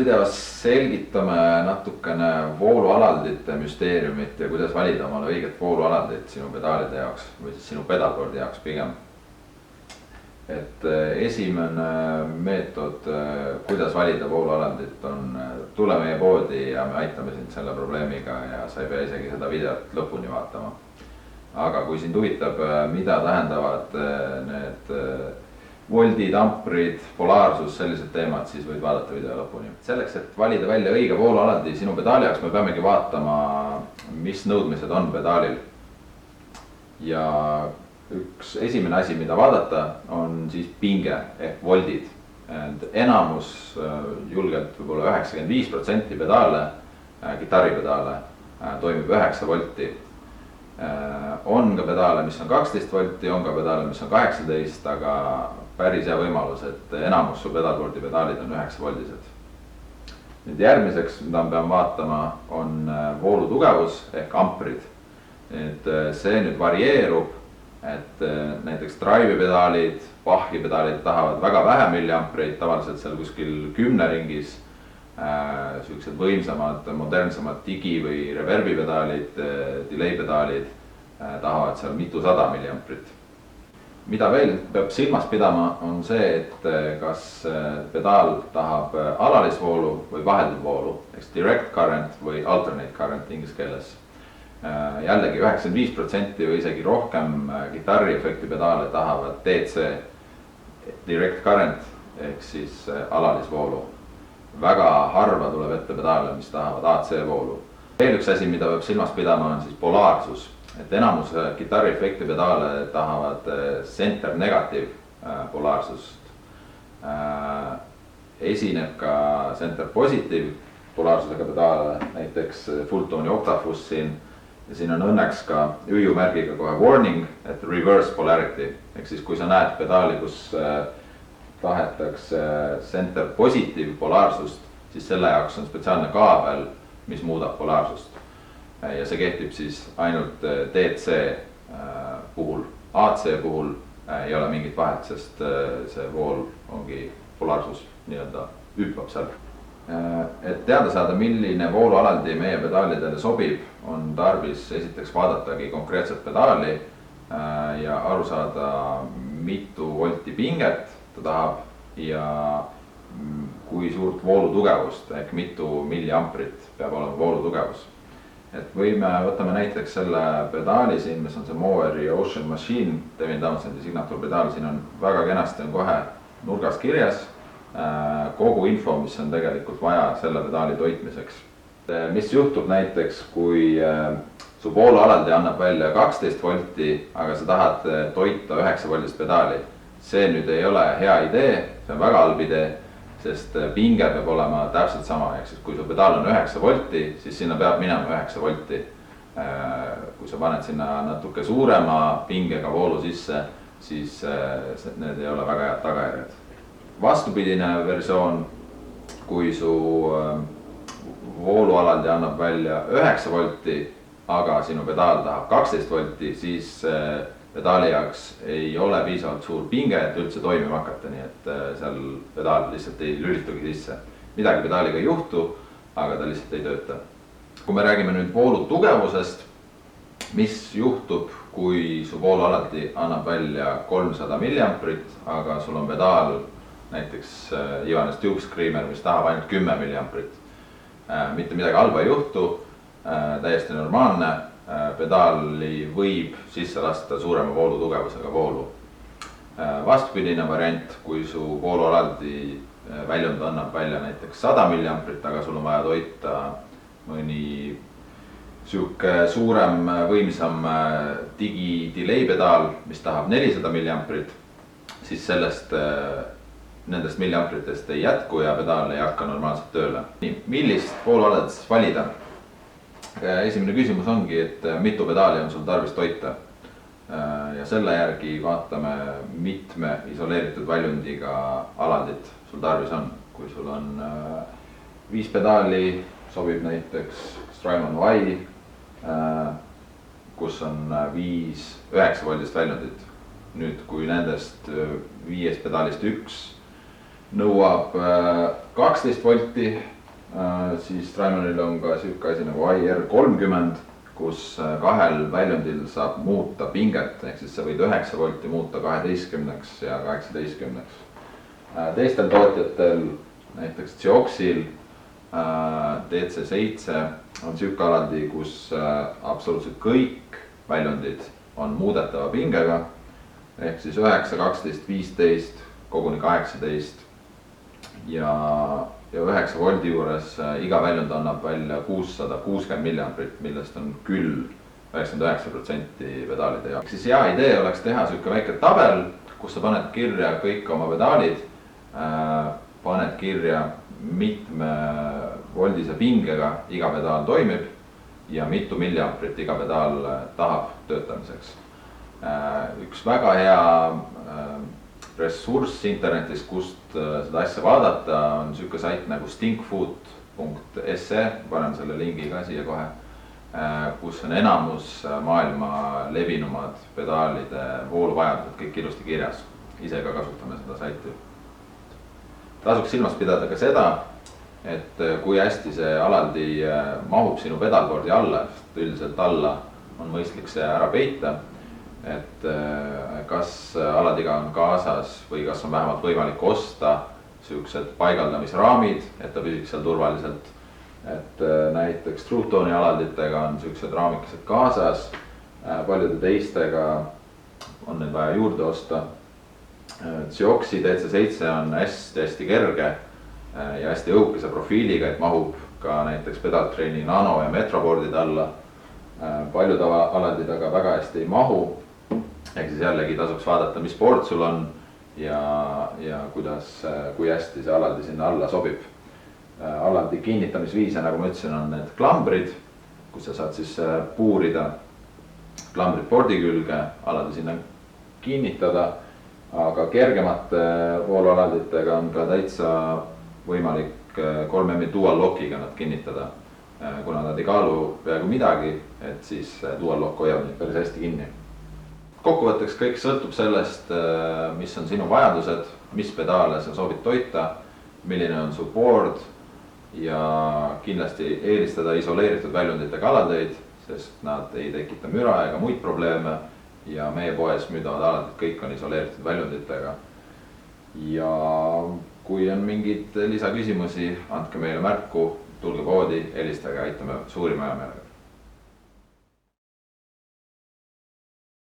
videos selgitame natukene voolualaldite müsteeriumit ja kuidas valida omale õiget voolualaldit sinu pedaalide jaoks või siis sinu pedalboardi jaoks pigem. Et esimene meetod, kuidas valida voolualandit on tule meie poodi ja me aitame sind selle probleemiga ja sa ei pea isegi seda videot lõpuni vaatama. Aga kui sind huvitab, mida tähendavad need voldid, amprid, polaarsus, sellised teemad, siis võid vaadata video lõpuni. Selleks, et valida välja õige voolualandi sinu pedaali jaoks, me peamegi vaatama, mis nõudmised on pedaalil. Ja üks esimene asi, mida vaadata, on siis pinge ehk voldid. Enamus, julgelt võib-olla 95% pedaale, kitarripedaale, toimib 9 volti. On ka pedaale, mis on 12 volti, on ka pedaale, mis on 18, aga päris hea võimalus, et enamus su pedalboardi pedaalid on 9 voldised. Nüüd järgmiseks, mida me peame vaatama, on voolu tugevus ehk amprid. Et see nüüd varieerub. Et näiteks drive'i pedaalid, Bachi pedaalid tahavad väga vähe milliampreid, tavaliselt seal kuskil 10 ringis. Sellised võimsamad, modernsamad digi- või reverbi pedaalid, delay pedaalid tahavad seal mitusada milliamprit. Mida veel peab silmas pidama, on see, et kas pedaal tahab alalisvoolu või vahelduv voolu, eks direct current või alternate current inglise keeles. Jällegi 95% või isegi rohkem kitarriefekti pedaale tahavad DC direct current ehk siis alalisvoolu. Väga harva tuleb ette pedaale, mis tahavad AC voolu. Veel üks asi, mida peab silmas pidama, on siis polaarsus. Et enamus kitarriefekti pedaale tahavad center negative polaarsust. Esineb ka center positive polaarsusega pedaale, näiteks Fulltoni Octafus siin. Ja siin on õnneks ka hüüumärgiga kohe warning, et reverse polarity. Ehk siis kui sa näed pedaali, kus tahetakse center positive polaarsust, siis selle jaoks on spetsiaalne kaabel, mis muudab polaarsust. Ja see kehtib siis ainult DC puhul. AC puhul ei ole mingit vahet, sest see vool ongi polaarsus, nii-öelda hüppab seal. Et teada saada, milline voolualandi meie pedaalidele sobib, on tarvis esiteks vaadatagi konkreetset pedaali ja aru saada, mitu volti pinget ta tahab ja kui suurt voolu tugevust ehk mitu milliamprit peab olema voolu tugevus. Et võtame näiteks selle pedaali siin, mis on see Moweri Ocean Machine, Devin Townsend'i signatuurpedaal, siin on väga kenasti on kohe nurgas kirjas kogu info, mis on tegelikult vaja selle pedaali toitmiseks. Mis juhtub näiteks, kui su voolualandi annab välja 12 volti, aga sa tahad toita 9 voltist pedaali. See nüüd ei ole hea idee, see on väga halb idee, sest pinge peab olema täpselt sama. Ehk siis kui su pedaal on 9 volti, siis sinna peab minema 9 volti. Kui sa paned sinna natuke suurema pingega voolu sisse, siis need ei ole väga head tagajärjed. Vastupidine versioon, kui su voolualandi annab välja 9 volti, aga sinu pedaal tahab 12 volti, siis pedaali jaoks ei ole piisavalt suur pinge, et üldse toimima hakata, nii et seal pedaal lihtsalt ei lülitugi sisse. Midagi pedaaliga ei juhtu, aga ta lihtsalt ei tööta. Kui me räägime nüüd voolu tugevusest, mis juhtub, kui su voolualandi annab välja 300 milliamprit, aga sul on pedaal näiteks Ibanez Tube Screamer, mis tahab ainult 10 milliamprit. Mitte midagi halba ei juhtu, täiesti normaalne. Pedaali võib sisse lasta suurema voolu tugevusega voolu. Vastupidine variant, kui su voolualandi väljund annab välja näiteks 100 milliamprit, aga sul on vaja toita mõni suurem võimsam digi-delay pedaal, mis tahab 400 milliamprit, siis nendest milliampritest ei jätku ja pedaal ei hakka normaalselt tööle. Millist voolualandit siis valida? Esimene küsimus ongi, et mitu pedaali on sul tarvis toita. Ja selle järgi vaatame, mitme isoleeritud väljundiga alandit sul tarvis on. Kui sul on 5 pedaali, sobib näiteks Strymon Y, kus on 5 9 voldist väljundit. Nüüd, kui nendest 5 pedaalist 1 nõuab 12 volti, siis Trimonil on ka siuke asi nagu IR30, kus kahel väljundil saab muuta pinget, ehk siis sa võid 9 volti muuta 12 ja 18. Teistel tootjatel, näiteks Cioxil DC7 on siuke alaldi, kus absoluutselt kõik väljundid on muudetava pingega, ehk siis 9, 12, 15, koguni 18 ja 9 voldi juures iga väljund annab välja 660 milliamprit, millest on küll 99% pedaalide jaoks. Siis hea idee oleks teha siuke väike tabel, kus sa paned kirja kõik oma pedaalid, paned kirja mitme voldise pingega iga pedaal toimib ja mitu milliamprit iga pedaal tahab töötamiseks. Üks väga hea ressurss internetis, kust seda asja vaadata, on siuke sait nagu stinkfoot.se, panen selle lingi ka siia kohe, kus on enamus maailma levinumad pedaalide vooluvajadused kõik ilusti kirjas. Ise ka kasutame seda saiti. Tasuks silmas pidada ka seda, et kui hästi see alaldi mahub sinu pedalboardi alla, sest üldiselt alla on mõistlik see ära peita. Et kas alaldiga on kaasas või kas on vähemalt võimalik osta siuksed paigaldamisraamid, et ta püsiks seal turvaliselt. Et näiteks Truetoni alalditega on siuksed raamikesed kaasas, paljude teistega on need vaja juurde osta. Cioxi DC7 on hästi kerge ja hästi õhukese profiiliga, et mahub ka näiteks Pedaltraini Nano ja Metroboardide alla. Paljud alaldid aga väga hästi ei mahu. Ehk siis jällegi tasuks vaadata, mis board sul on ja kui hästi see alaldi sinna alla sobib. Alaldi kinnitamisviise, nagu ma ütlesin, on need klambrid, kus sa saad siis puurida klambrid boardi külge, alaldi sinna kinnitada, aga kergemate voolualalditega on ka täitsa võimalik 3M dual lockiga nad kinnitada. Kuna nad ei kaalu peaaegu midagi, et siis dual lock hoiab neid päris hästi kinni. Kokkuvõtteks kõik sõltub sellest, mis on sinu vajadused, mis pedaale sa soovid toita, milline on su board ja kindlasti eelistada isoleeritud väljunditega alaldeid, sest nad ei tekita müra ega muid probleeme ja meie poes müüdavad aladid kõik on isoleeritud väljunditega. Ja kui on mingid lisaküsimusi, andke meile märku, tulge poodi, helistage, aitame suurima heameelega.